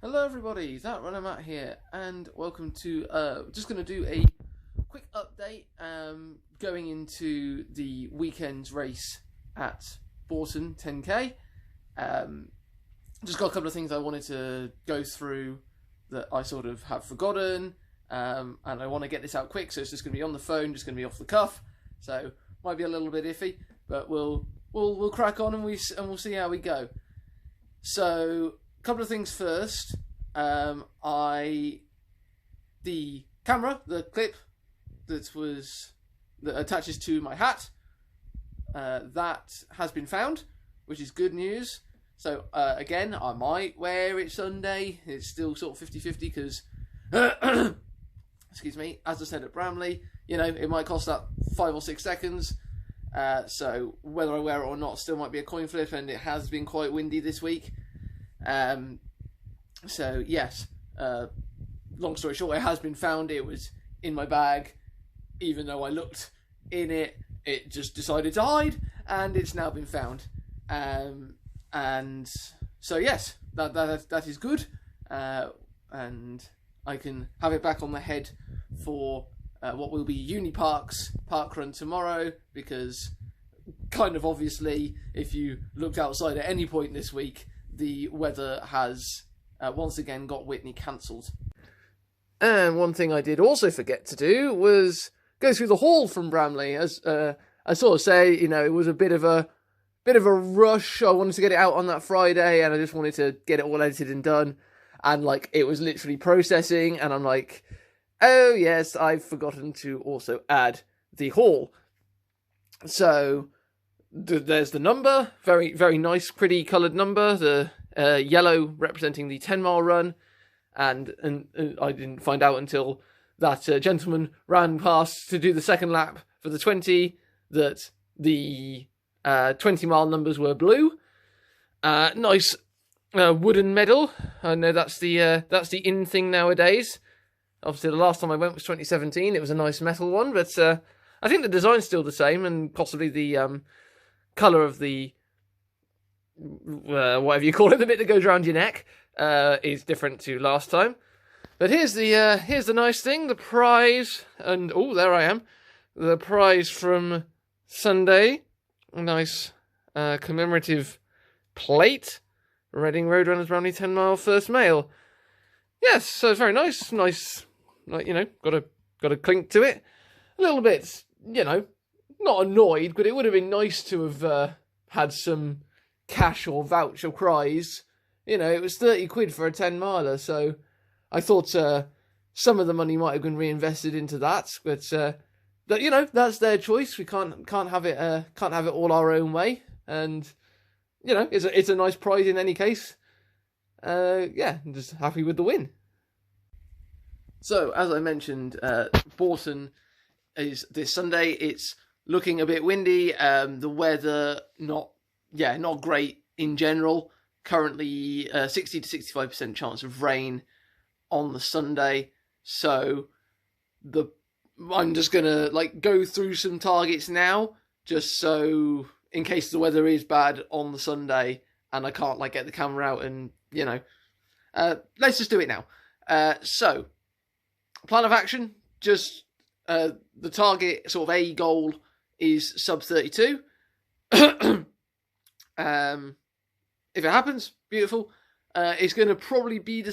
Hello everybody, That Runner Matt here, and welcome to, just going to do a quick update, going into the weekend's race at Bourton 10K. Just got a couple of things I wanted to go through that I sort of have forgotten, and I want to get this out quick, so it's just going to be on the phone, just going to be off the cuff, so might be a little bit iffy, but we'll crack on and we'll see how we go. So, couple of things first. The camera, the clip that attaches to my hat, that has been found, which is good news. So again, I might wear it Sunday. It's still sort of 50-50 because, excuse me, as I said at Bramley, you know, it might cost that 5 or 6 seconds. So whether I wear it or not still might be a coin flip, and it has been quite windy this week. So yes, long story short, it has been found. It was in my bag. Even though I looked in it, it just decided to hide, and it's now been found. And so yes, that is good. And I can have it back on the head for what will be Uni Park's park run tomorrow, because kind of obviously, if you looked outside at any point this week, the weather has once again got Whitney cancelled. And one thing I did also forget to do was go through the haul from Bramley. As I sort of say, you know, it was a bit of a rush. I wanted to get it out on that Friday, and I just wanted to get it all edited and done. And like, it was literally processing, and I'm like, oh yes, I've forgotten to also add the haul. So there's the number, very very nice, pretty coloured number. The yellow representing the 10-mile run, and I didn't find out until that gentleman ran past to do the second lap for the 20 that the 20-mile numbers were blue. Nice wooden medal. I know that's the in thing nowadays. Obviously, the last time I went was 2017. It was a nice metal one, but I think the design's still the same, and possibly the colour of the whatever you call it, the bit that goes around your neck, is different to last time. But here's the nice thing, the prize, and oh, there I am, the prize from Sunday, a nice commemorative plate, Reading Roadrunners Bramley 10-mile first mail. Yes, so it's very nice, like, you know, got a clink to it, a little bit, you know, not annoyed, but it would have been nice to have had some cash or voucher prize. You know, it was 30 quid for a 10-miler, so I thought some of the money might have been reinvested into that, but you know, that's their choice. We can't have it all our own way, and you know, it's a nice prize in any case. Yeah, I'm just happy with the win. So as I mentioned, Bourton is this Sunday. It's looking a bit windy. The weather not great in general. Currently 60 to 65% chance of rain on the Sunday. So I'm just gonna go through some targets now, just so in case the weather is bad on the Sunday and I can't get the camera out, and you know, let's just do it now. So plan of action, just the target, sort of a goal, is sub 32. If it happens, beautiful. It's going to probably be a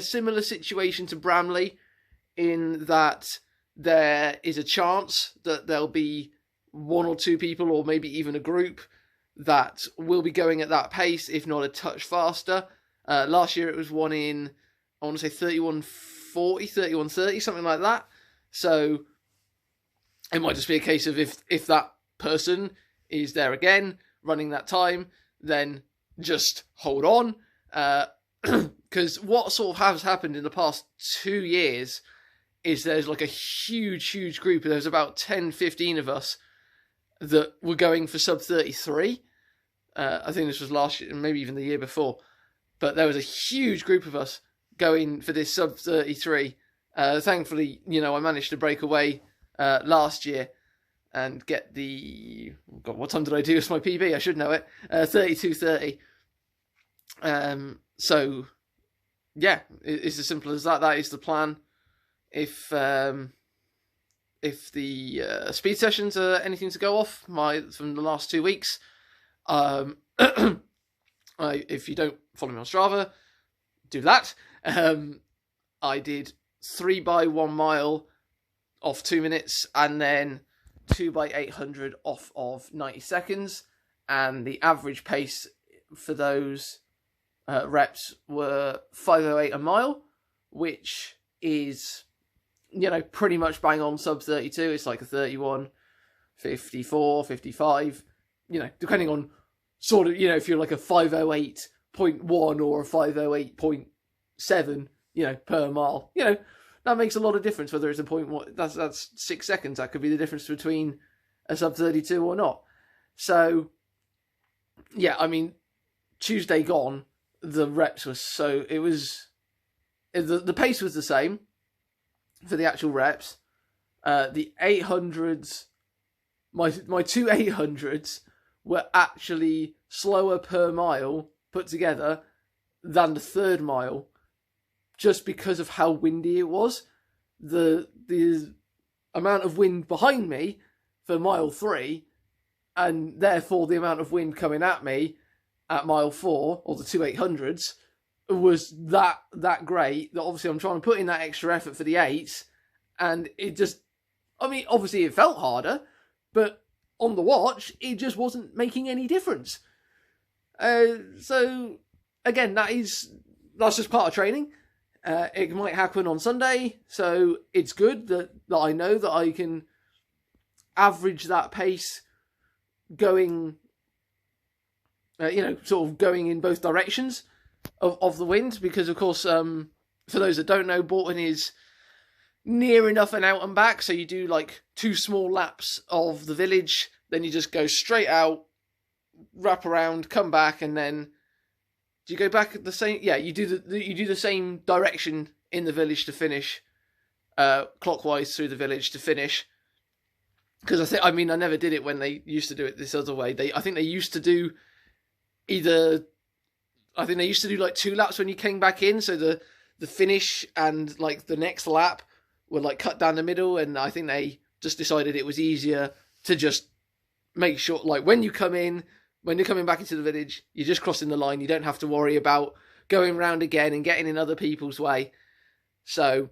similar situation to Bramley, in that there is a chance that there'll be 1 or 2 people, or maybe even a group, that will be going at that pace, if not a touch faster. Last year it was one in, I want to say 31:40, 31:30, something like that. So it might just be a case of if that person is there again, running that time, then just hold on. Because what sort of has happened in the past 2 years is there's a huge group. There's about 10-15 of us that were going for sub 33. I think this was last year, maybe even the year before. But there was a huge group of us going for this sub 33. Thankfully, you know, I managed to break away last year and get the... God, what time did I do? It's my PB, I should know it. 32:30. So yeah, it's as simple as that. That is the plan. If the speed sessions are anything to go off from the last 2 weeks, if you don't follow me on Strava, do that. I did 3 by 1 mile off 2 minutes, and then 2 by 800 off of 90 seconds, and the average pace for those reps were 5:08 a mile, which is, pretty much bang on sub 32. It's like a 31, 54, 55, depending on sort of, if you're like a 5:08.1 or a 5:08.7, per mile, that makes a lot of difference whether it's a point. That's 6 seconds. That could be the difference between a sub 32 or not. So, yeah, I mean, Tuesday gone, the reps were the pace was the same for the actual reps. The 800s, my 2 800s were actually slower per mile put together than the third mile, just because of how windy it was. The amount of wind behind me for mile 3, and therefore the amount of wind coming at me at mile 4, or the 2 800s, was that great that obviously I'm trying to put in that extra effort for the 8s, and it just, obviously it felt harder, but on the watch, it just wasn't making any difference. So, again, that's just part of training. It might happen on Sunday, so it's good that I know that I can average that pace going, sort of going in both directions of the wind, because, of course, for those that don't know, Bourton is near enough and out and back, so you do like 2 small laps of the village, then you just go straight out, wrap around, come back, and then do you go back at the same? Yeah, you do the same direction in the village to finish, clockwise through the village to finish. Because I never did it when they used to do it this other way. I think they used to do like 2 laps when you came back in, so the finish and like the next lap were like cut down the middle, and I think they just decided it was easier to just make sure, like, when you're coming back into the village, you're just crossing the line. You don't have to worry about going round again and getting in other people's way. So,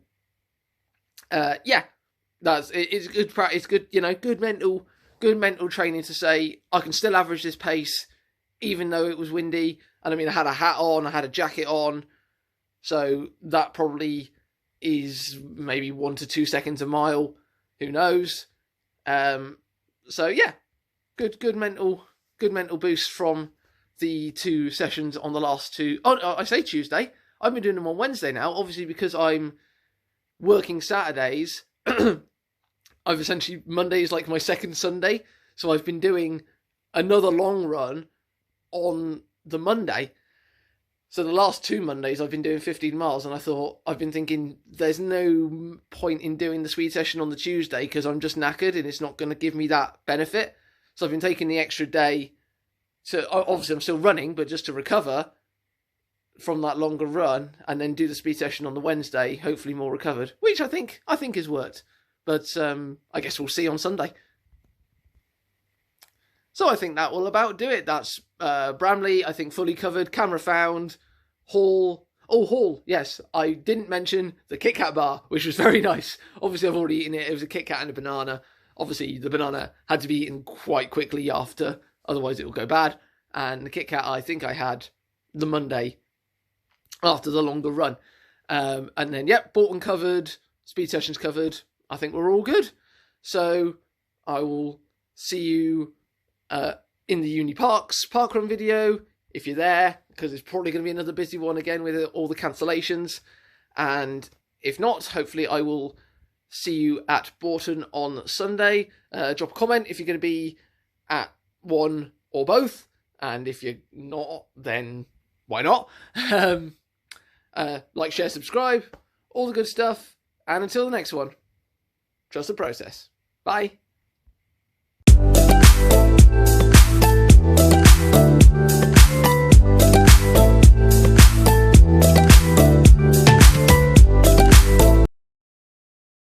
yeah, it's good practice. Good, good mental training to say I can still average this pace even though it was windy. And I had a hat on, I had a jacket on, so that probably is maybe 1 to 2 seconds a mile. Who knows? So yeah, good mental boost from the 2 sessions on the last 2. Oh, I say Tuesday. I've been doing them on Wednesday now, obviously because I'm working Saturdays. I've essentially, Monday is like my second Sunday, so I've been doing another long run on the Monday. So the last 2 Mondays I've been doing 15 miles, and I've been thinking there's no point in doing the speed session on the Tuesday because I'm just knackered and it's not going to give me that benefit. So I've been taking the extra day to, obviously I'm still running, but just to recover from that longer run, and then do the speed session on the Wednesday, hopefully more recovered, which I think has worked. But I guess we'll see on Sunday. So I think that will about do it. That's Bramley, I think, fully covered. Camera found. Hall. Oh, Hall, yes. I didn't mention the Kit Kat bar, which was very nice. Obviously, I've already eaten it. It was a Kit Kat and a banana. Obviously, the banana had to be eaten quite quickly after, otherwise it will go bad. And the Kit Kat, I think I had the Monday after the longer run. And then, yep, Bourton covered. Speed sessions covered. I think we're all good. So I will see you in the Uni Parks parkrun video if you're there, because it's probably going to be another busy one again with all the cancellations. And if not, hopefully I will see you at Bourton on Sunday. Drop a comment if you're going to be at one or both, and if you're not, then why not? Like, share, subscribe, all the good stuff, and until the next one, trust the process. Bye.